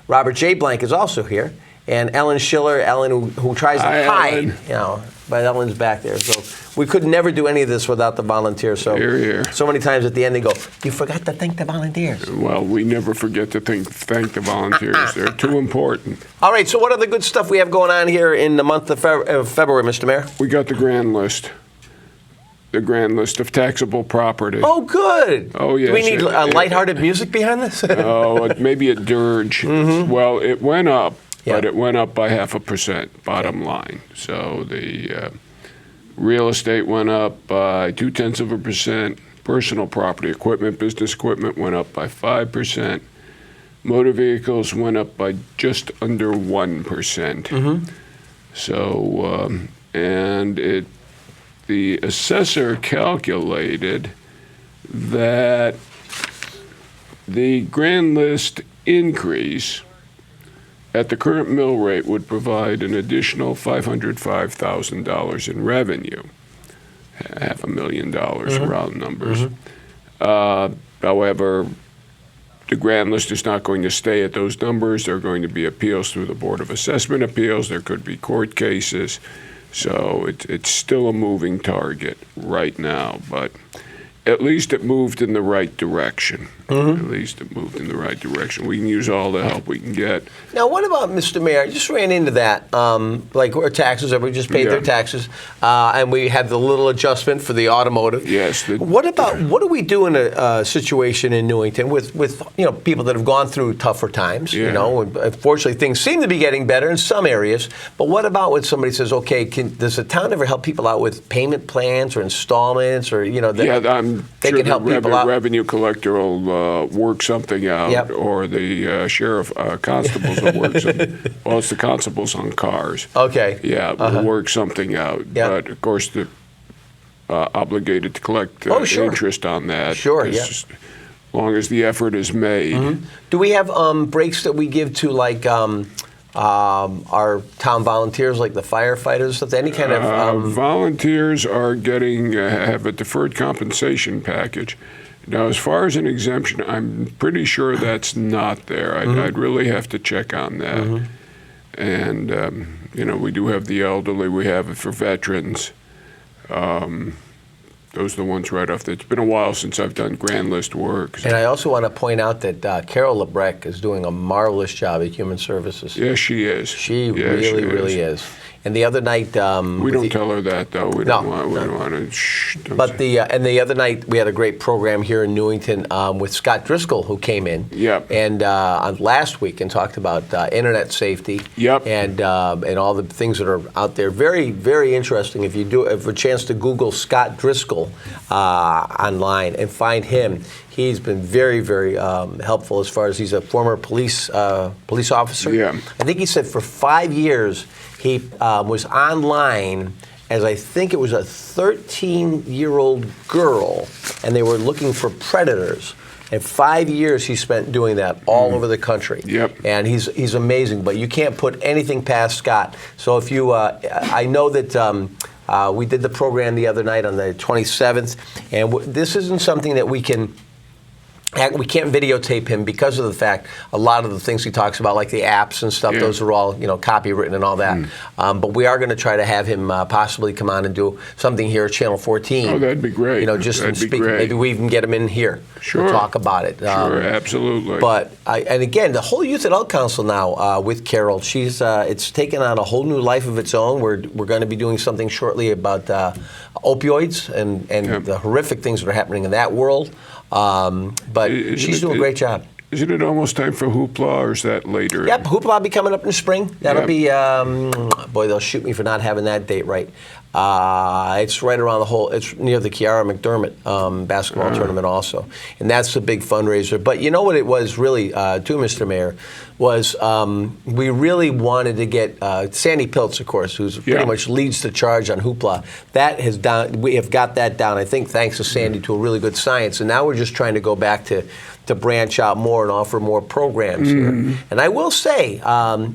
Robert J. Blank is also here. And Ellen Schiller, who tries to hide, but Ellen's back there. So we could never do any of this without the volunteers. So, so many times at the end they go, you forgot to thank the volunteers. Well, we never forget to thank the volunteers. They're too important. All right, so what other good stuff we have going on here in the month of February, Mr. Mayor? We got the grand list. The grand list of taxable property. Oh, good. Oh, yes. Do we need lighthearted music behind this? Maybe a dirge. Well, it went up. Yeah. But it went up by 0.5%, bottom line. So the real estate went up by 0.2%. Personal property, equipment, business equipment went up by 5%. Motor vehicles went up by just under 1%. So, the assessor calculated that the grand list increase at the current mill rate would provide an additional $505,000 in revenue, $500,000 round numbers. However, the grand list is not going to stay at those numbers. There are going to be appeals through the Board of Assessment Appeals. There could be court cases. So it's still a moving target right now. But at least it moved in the right direction. Mm-hmm. At least it moved in the right direction. We can use all the help we can get. Now, what about, Mr. Mayor? I just ran into that. Like our taxes, everybody just paid their taxes, and we had the little adjustment for the automotive. Yes. What do we do in a situation in Newington with people that have gone through tougher times? Yeah. And unfortunately, things seem to be getting better in some areas. But what about when somebody says, "Okay, does the town ever help people out with payment plans or installments, or I'm they sure can help people out?" revenue collector will work something out, Yep. or the sheriff constables will work something. Well, it's the constables on cars. Okay. Yeah, we'll work something out. Yeah. But of course, they're obligated to collect Sure. interest on that. Sure, as yeah. long as the effort is made. Do we have breaks that we give to like our town volunteers, like the firefighters, stuff? Any kind of Volunteers are getting have a deferred compensation package. Now, as far as an exemption, I'm pretty sure that's not there. I'd really have to check on that. And we do have the elderly. We have it for veterans. Those are the ones right off. It's been a while since I've done grand list work. And I also want to point out that Carol Lebrecq is doing a marvelous job at Human Services. Yes, she is. She really is. And the other night, we don't tell her that, though. We don't want to. Shh. But the other night we had a great program here in Newington with Scott Driscoll, who came in. Yep. And last week and talked about internet safety. Yep. And all the things that are out there. Very, very interesting. If you have a chance to Google Scott Driscoll online and find him. He's been very, very helpful as far as he's a former police officer. Yeah. I think he said for 5 years he was online as I think it was a 13-year-old girl, and they were looking for predators. And 5 years he spent doing that all over the country. Yep. And he's amazing, but you can't put anything past Scott. So if you, I know that we did the program the other night on the 27th, and this isn't something that we can't videotape him because of the fact a lot of the things he talks about, like the apps and stuff, those are all copywritten and all that. But we are going to try to have him possibly come on and do something here at Channel 14. Oh, that'd be great. Just that'd speak. be great. Maybe we even get him in here Sure. to talk about it. Sure, absolutely. But and again, the whole Youth Adult Council now with Carol, she's it's taken on a whole new life of its own. We're going to be doing something shortly about opioids and the horrific things that are happening in that world. But she's doing a great job. Isn't it almost time for Hoopla, or is that later? Yep, Hoopla will be coming up in the spring. That'll be, boy, they'll shoot me for not having that date right. It's right around it's near the Kiara McDermott basketball tournament also. And that's a big fundraiser. But you know what it was really, too, Mr. Mayor, was we really wanted to get Sandy Piltz, of course, who's pretty much leads the charge on Hoopla. We have got that down, I think, thanks to Sandy, to a really good science. And now we're just trying to go back to branch out more and offer more programs here. And I will say,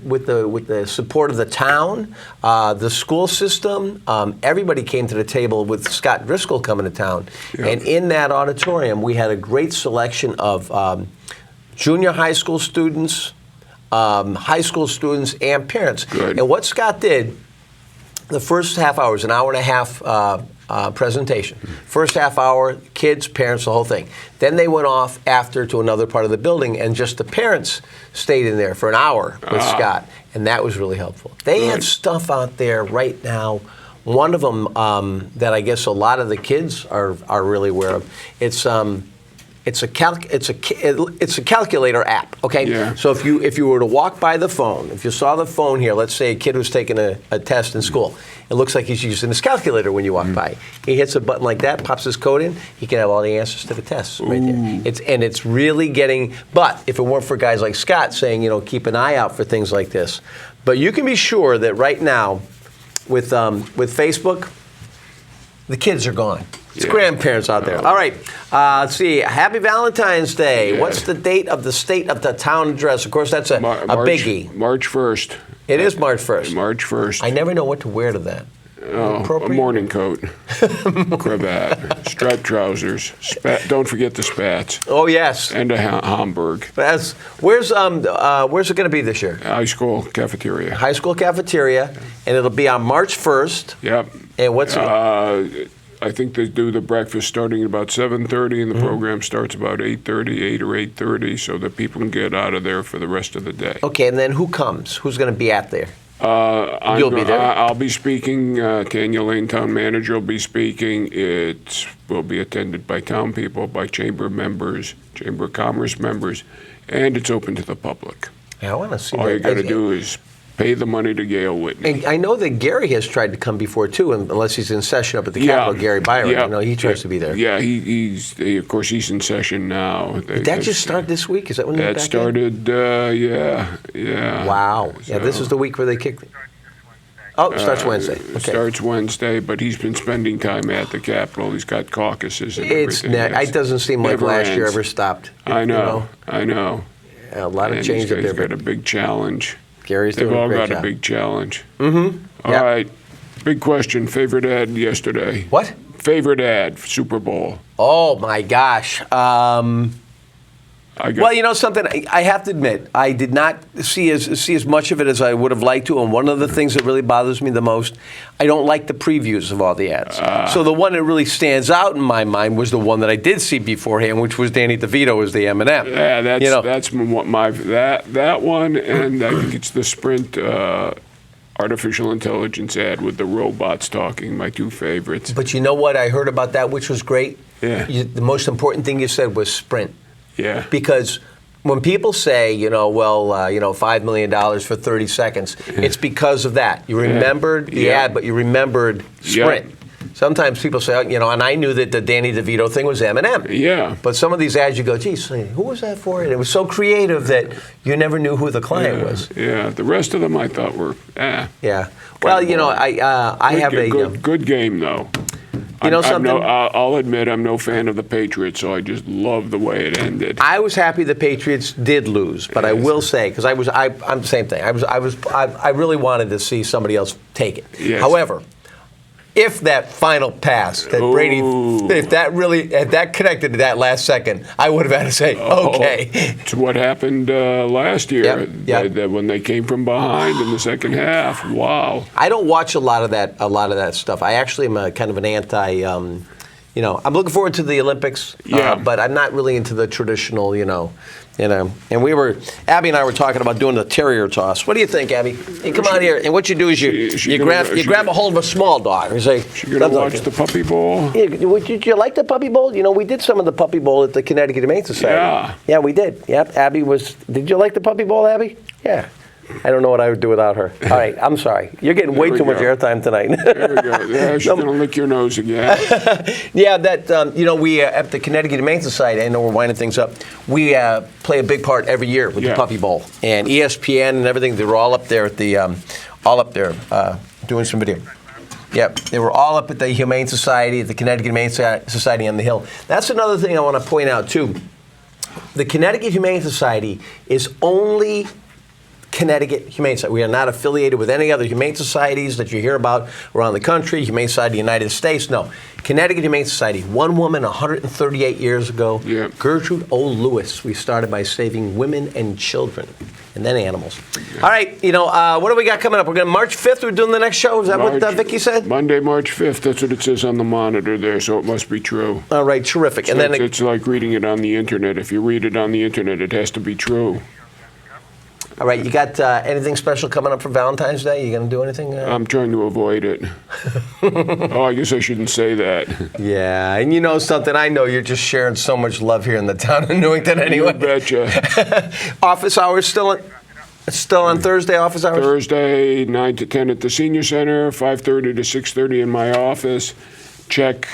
with the support of the town, the school system, everybody came to the table with Scott Driscoll coming to town. And in that auditorium, we had a great selection of junior high school students, high school students, and parents. Good. And what Scott did, the first half hour was an hour and a half presentation. First half hour, kids, parents, the whole thing. Then they went off after to another part of the building, and just the parents stayed in there for an hour with Scott, and that was really helpful. They have stuff out there right now. One of them that I guess a lot of the kids are really aware of. It's a calculator app. Okay. Yeah. So if you were to walk by the phone, if you saw the phone here, let's say a kid was taking a test in school, it looks like he's using his calculator when you walk by. He hits a button like that, pops his code in, he can have all the answers to the tests right there. It's really getting. But if it weren't for guys like Scott saying, keep an eye out for things like this, but you can be sure that right now, with Facebook, the kids are gone. It's grandparents out there. All right. Let's see. Happy Valentine's Day. Yeah. What's the date of the state of the town address? Of course, that's a biggie. March 1st. It is March 1st. March 1st. I never know what to wear to that. A morning coat, cravat, striped trousers. Don't forget the spats. Oh yes. And a Hamburg. Where's it going to be this year? High school cafeteria. High school cafeteria, and it'll be on March 1st. Yep. And what's I I think they do the breakfast starting at about 7:30, and the program starts about 8:30, 8 or 8:30, so that people can get out of there for the rest of the day. Okay, and then who comes? Who's going to be at there? You'll be there. I'll be speaking. Tanya Lane, town manager, will be speaking. It will be attended by town people, by chamber members, chamber of commerce members, and it's open to the public. Yeah, I want to see All that. you got to do is pay the money to Gail Whitney. And I know that Gary has tried to come before too, unless he's in session up at the Capitol. Gary Byron, Yeah. I know he tries to be there. Yeah, of course he's in session now. Did that just start this week? Is that when they're That back started, yeah. Wow. Yeah, this is the week where they kicked it. Oh, it starts Wednesday. It Okay. starts Wednesday, but he's been spending time at the Capitol. He's got caucuses and everything. It doesn't seem like never last year ends. ever stopped. I know. Yeah, a lot of And change up he's there. got a big challenge. Gary's They've doing all a great got job. a big challenge. Mm-hmm. All Yep. right. Big question. Favorite ad yesterday? What? Favorite ad, Super Bowl. Oh my gosh. Well, you know something. I have to admit, I did not see as much of it as I would have liked to. And one of the things that really bothers me the most, I don't like the previews of all the ads. So the one that really stands out in my mind was the one that I did see beforehand, which was Danny DeVito as the M&M. Yeah, that's You know. that's my that one, and I think it's the Sprint artificial intelligence ad with the robots talking. My two favorites. But you know what I heard about that, which was great? Yeah. The most important thing you said was Sprint. Yeah. Because when people say, $5 million for 30 seconds, it's because of that. You remembered the ad, but you remembered Sprint. Sometimes people say, and I knew that the Danny DeVito thing was M&M. Yeah. But some of these ads, you go, geez, who was that for? And it was so creative that you never knew who the client was. Yeah. The rest of them I thought were, Yeah. Well, I have a... good game, though. something? I'll admit I'm no fan of the Patriots, so I just love the way it ended. I was happy the Patriots did lose, but I will say, because I'm the same thing. I really wanted to see somebody else take it. Yes. However, if that final pass that Brady, if that connected to that last second, I would have had to say, okay. It's what happened last year. Yep. When they came from behind in the second half. Wow. I don't watch a lot of that stuff. I actually am a kind of an anti. I'm looking forward to the Olympics, but I'm not really into the traditional, And Abby and I were talking about doing the terrier toss. What do you think, Abby? Hey, come out here, and what you do is you grab a hold of a small dog. You say, You're going to watch the Puppy Bowl? Yeah, did you like the Puppy Bowl? We did some of the Puppy Bowl at the Connecticut Humane Society. Yeah. Yeah, we did. Yep, Abby was. Did you like the Puppy Bowl, Abby? Yeah. I don't know what I would do without her. All right, I'm sorry. You're getting way too much airtime tonight. There we go. Yeah, she's going to lick your nose again. Yeah, we at the Connecticut Humane Society, I know we're winding things up, we play a big part every year with the Puppy Bowl. And ESPN and everything, they were all up there at the, doing some video. Yep, they were all up at the Humane Society, at the Connecticut Humane Society on the Hill. That's another thing I want to point out, too. The Connecticut Humane Society is only Connecticut Humane Society. We are not affiliated with any other humane societies that you hear about around the country, Humane Society of the United States. No. Connecticut Humane Society, one woman 138 years ago, Gertrude O. Lewis. We started by saving women and children, and then animals. All right, what do we got coming up? We're going to March 5th, we're doing the next show. Is that what Vicki said? Monday, March 5th. That's what it says on the monitor there, so it must be true. All right, terrific. So it's like reading it on the internet. If you read it on the internet, it has to be true. All right, you got anything special coming up for Valentine's Day? You going to do anything? I'm trying to avoid it. I guess I shouldn't say that. Yeah, and you know something? I know you're just sharing so much love here in the town of Newington anyway. You betcha. Office hours still on Thursday, office hours? Thursday, 9 to 10 at the Senior Center, 5:30 to 6:30 in my office. Check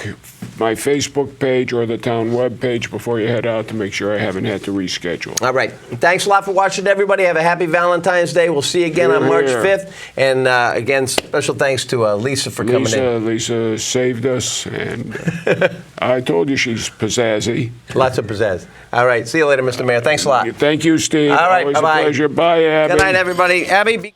my Facebook page or the town web page before you head out to make sure I haven't had to reschedule. All right. Thanks a lot for watching, everybody. Have a happy Valentine's Day. We'll see you again on March 5th. And again, special thanks to Lisa for coming in. Lisa saved us, and I told you she's pizzazzy. Lots of pizzazz. All right. See you later, Mr. Mayor. Thanks a lot. Thank you, Steve. All right. Always Bye-bye. a pleasure. Bye, Abby. Good night, everybody. Abby.